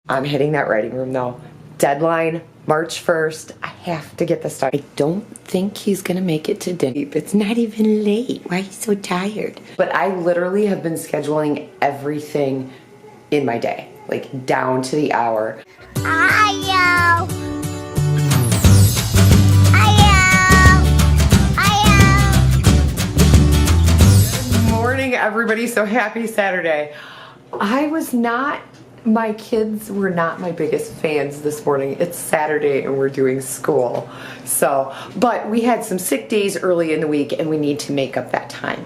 I'm hitting that writing room though. Deadline, March 1st. I have to get this done. I don't think he's gonna make it to dinner. It's not even late. Why are you so tired? But I literally have been scheduling everything in my day, like down to the hour. Good morning, everybody. So happy Saturday. My kids were not my biggest fans this morning. It's Saturday and we're doing school. But we had some sick days early in the week and we need to make up that time.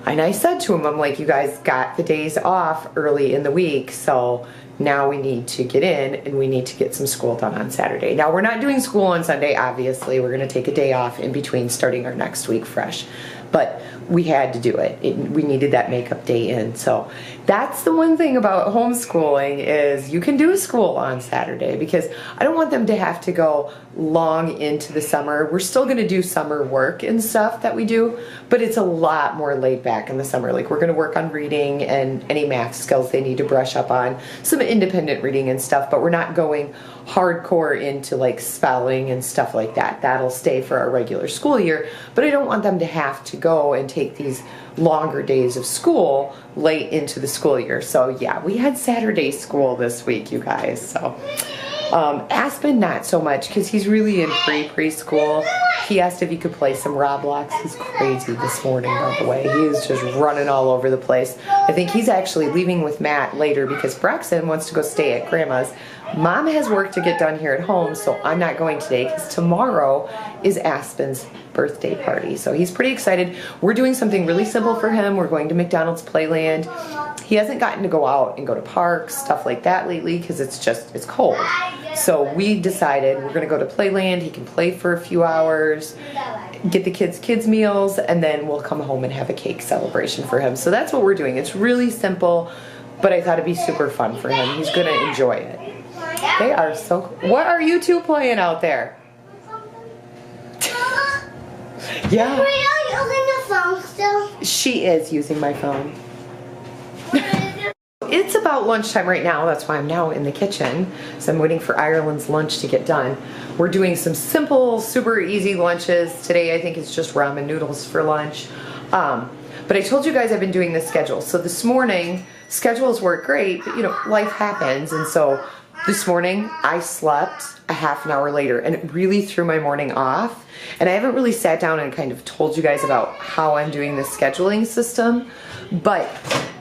And I said to them, I'm like, you guys got the days off early in the week, so now we need to get in and we need to get some school done on Saturday. Now we're not doing school on Sunday, obviously. We're gonna take a day off in between starting our next week fresh. But we had to do it. We needed that makeup day in. So that's the one thing about homeschooling is you can do school on Saturday because I don't want them to have to go long into the summer. We're still gonna do summer work and stuff that we do, but it's a lot more laid back in the summer. Like we're gonna work on reading and any math skills they need to brush up on, some independent reading and stuff, but we're not going hardcore into like spelling and stuff like that. That'll stay for our regular school year, but I don't want them to have to go and take these longer days of school late into the school year. So yeah, we had Saturday school this week, you guys. So Aspen not so much because he's really in preschool. He asked if he could play some Roblox. He's crazy this morning, by the way. He is just running all over the place. I think he's actually leaving with Matt later because Braxen wants to go stay at Grandma's. Mom has work to get done here at home, so I'm not going today because tomorrow is Aspen's birthday party. So he's pretty excited. We're doing something really simple for him. We're going to McDonald's Playland. He hasn't gotten to go out and go to parks, stuff like that lately because it's cold. So we decided we're gonna go to Playland. He can play for a few hours, get the kids meals, and then we'll come home and have a cake celebration for him. So that's what we're doing. It's really simple, but I thought it'd be super fun for him. He's gonna enjoy it. They are so cool. What are you two playing out there? Yeah. Are you using the phone still? She is using my phone. It's about lunchtime right now. That's why I'm now in the kitchen. So I'm waiting for Ireland's lunch to get done. We're doing some simple, super easy lunches. Today I think it's just ramen noodles for lunch. But I told you guys I've been doing this schedule. So this morning, schedules work great, but you know, life happens. And so this morning I slept a half an hour later and it really threw my morning off. And I haven't really sat down and kind of told you guys about how I'm doing this scheduling system. But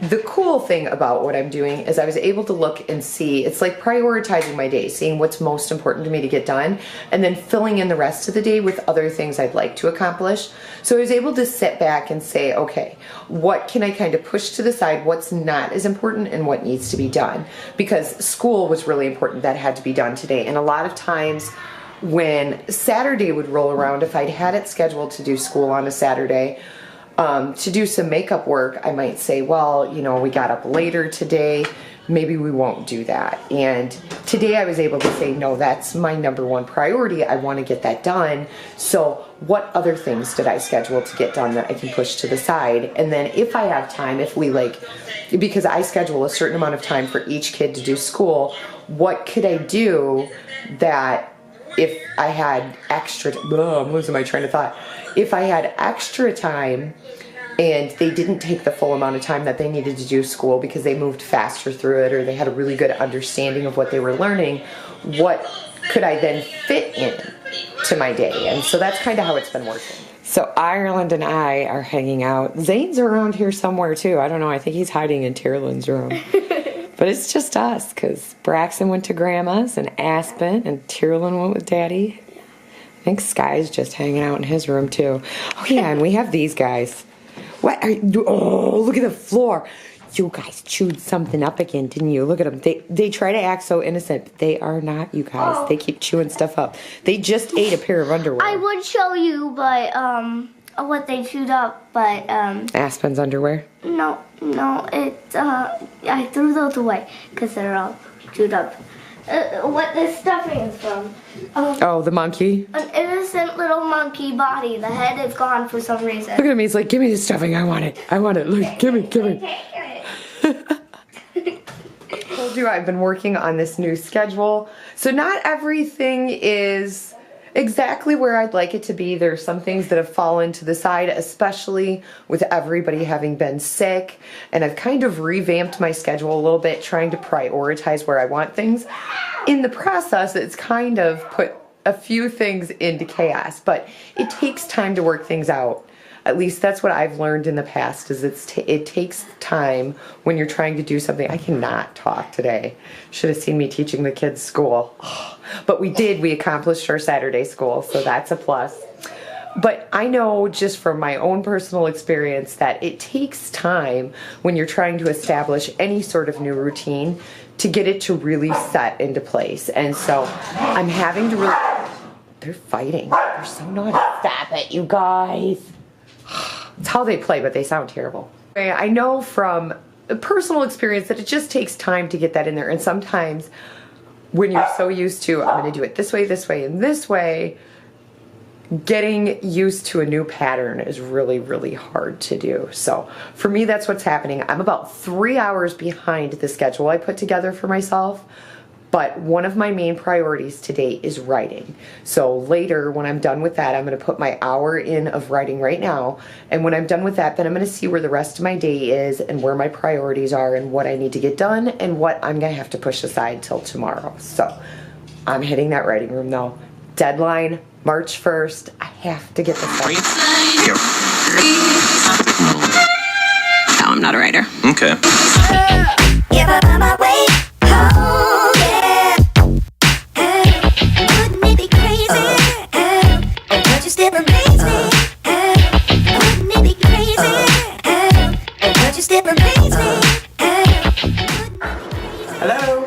the cool thing about what I'm doing is I was able to look and see, it's like prioritizing my day, seeing what's most important to me to get done, and then filling in the rest of the day with other things I'd like to accomplish. So I was able to sit back and say, okay, what can I kind of push to the side, what's not as important, and what needs to be done? Because school was really important, that had to be done today. And a lot of times when Saturday would roll around, if I'd had it scheduled to do school on a Saturday, to do some makeup work, I might say, well, you know, we got up later today, maybe we won't do that. And today I was able to say, no, that's my #1 priority. I want to get that done. So what other things did I schedule to get done that I can push to the side? And then if I have time, because I schedule a certain amount of time for each kid to do school, what could I do that if I had extra, I'm losing my train of thought. If I had extra time and they didn't take the full amount of time that they needed to do school because they moved faster through it or they had a really good understanding of what they were learning, what could I then fit in to my day? And so that's kind of how it's been working. So Ireland and I are hanging out. Zane's around here somewhere too. I don't know. I think he's hiding in Tearlyn's room. But it's just us because Braxen went to Grandma's and Aspen and Tearlyn went with Daddy. I think Sky's just hanging out in his room too. Oh yeah, and we have these guys. What are you? Oh, look at the floor. You guys chewed something up again, didn't you? Look at them. They try to act so innocent, but they are not, you guys. Oh. They keep chewing stuff up. They just ate a pair of underwear. I would show you, but what they chewed up, but Aspen's underwear? No, it's I threw those away because they're all chewed up. What this stuffing is from. Oh, the monkey? An innocent little monkey body. The head is gone for some reason. Look at him. He's like, give me the stuffing. I want it. I want it. Look, give me. you, I've been working on this new schedule. So not everything is exactly where I'd like it to be. There's some things that have fallen to the side, especially with everybody having been sick. And I've kind of revamped my schedule a little bit, trying to prioritize where I want things. In the process, it's kind of put a few things into chaos, but it takes time to work things out. At least that's what I've learned in the past, is it takes time when you're trying to do something. I cannot talk today. Should have seen me teaching the kids school. But we did. We accomplished our Saturday school, so that's a plus. But I know just from my own personal experience that it takes time when you're trying to establish any sort of new routine to get it to really set into place. And so I'm having to really... They're fighting. They're so naughty. Stop it, you guys. It's how they play, but they sound terrible. I know from personal experience that it just takes time to get that in there. And sometimes when you're so used to, I'm going to do it this way, and this way, getting used to a new pattern is really, really hard to do. So for me, that's what's happening. I'm about 3 hours behind the schedule I put together for myself. But one of my main priorities today is writing. So later, when I'm done with that, I'm going to put my hour in of writing right now. And when I'm done with that, then I'm going to see where the rest of my day is and where my priorities are and what I need to get done and what I'm going to have to push aside till tomorrow. So I'm hitting that writing room though. Deadline, March 1st. I have to get this done. No, I'm not a writer. Okay. Hello?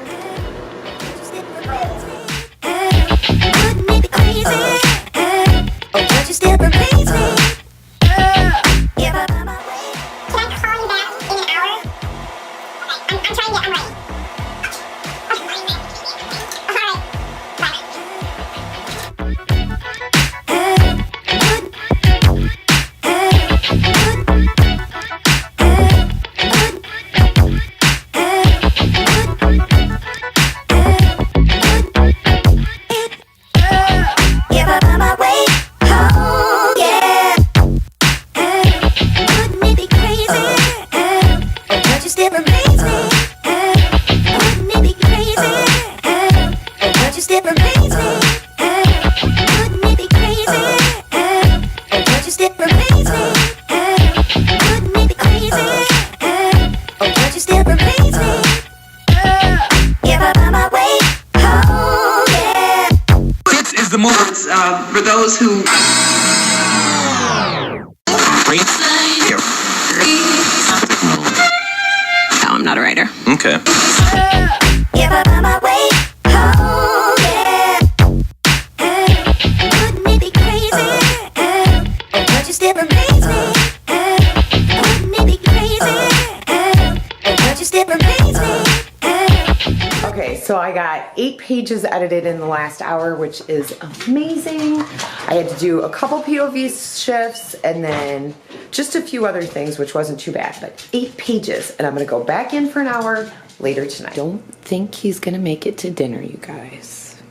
For those who... No, I'm not a writer. Okay. Okay, so I got 8 pages edited in the last hour, which is amazing. I had to do a couple POV shifts and then just a few other things, which wasn't too bad, but 8 pages. And I'm gonna go back in for an hour later tonight. Don't think he's gonna make it to dinner, you guys.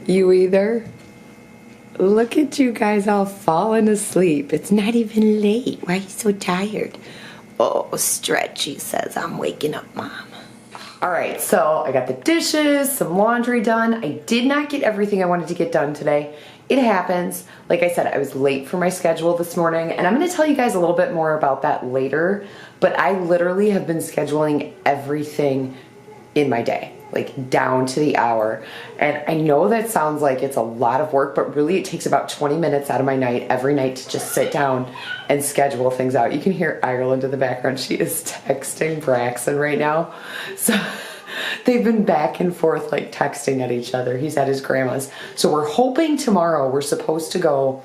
You either? Look at you guys all falling asleep. It's not even late. Why are you so tired? Oh, stretch, he says. I'm waking up, Mom. All right, so I got the dishes, some laundry done. I did not get everything I wanted to get done today. It happens. Like I said, I was late for my schedule this morning, and I'm gonna tell you guys a little bit more about that later, but I literally have been scheduling everything in my day, like down to the hour. And I know that sounds like it's a lot of work, but really it takes about 20 minutes out of my night every night to just sit down and schedule things out. You can hear Ireland in the background. She is texting Braxen right now. So they've been back and forth like texting at each other. He's at his grandma's. So we're hoping tomorrow we're supposed to go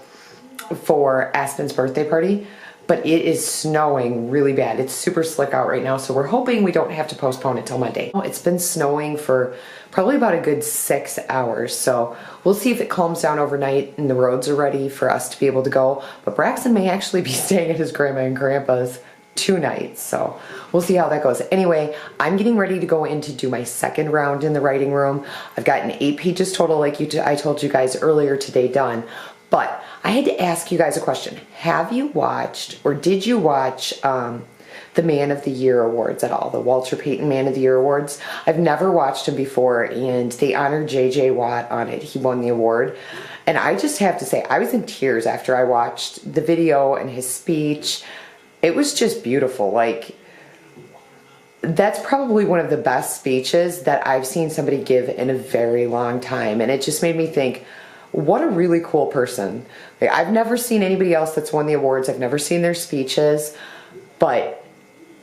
for Aspen's birthday party, but it is snowing really bad. It's super slick out right now, so we're hoping we don't have to postpone it till Monday. It's been snowing for probably about a good 6 hours, so we'll see if it calms down overnight and the roads are ready for us to be able to go. But Braxen may actually be staying at his grandma and grandpa's 2 nights. So we'll see how that goes. Anyway, I'm getting ready to go in to do my second round in the writing room. I've gotten 8 pages total, like I told you guys earlier today, done. But I had to ask you guys a question. Have you watched, or did you watch the Man of the Year Awards at all? The Walter Payton Man of the Year Awards? I've never watched them before, and they honored J.J. Watt on it. He won the award. And I just have to say, I was in tears after I watched the video and his speech. It was just beautiful. Like, that's probably one of the best speeches that I've seen somebody give in a very long time. And it just made me think, what a really cool person. Like, I've never seen anybody else that's won the awards. I've never seen their speeches, but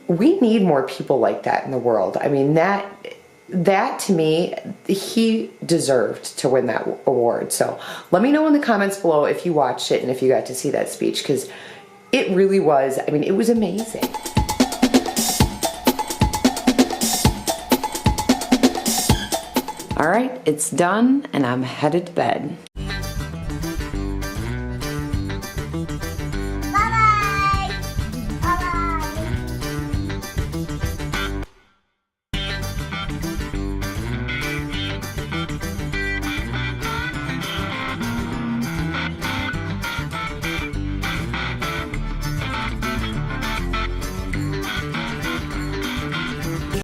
we need more people like that in the world. I mean, that to me, he deserved to win that award. So let me know in the comments below if you watched it and if you got to see that speech, because it really was, I mean, it was amazing. All right, it's done and I'm headed to bed.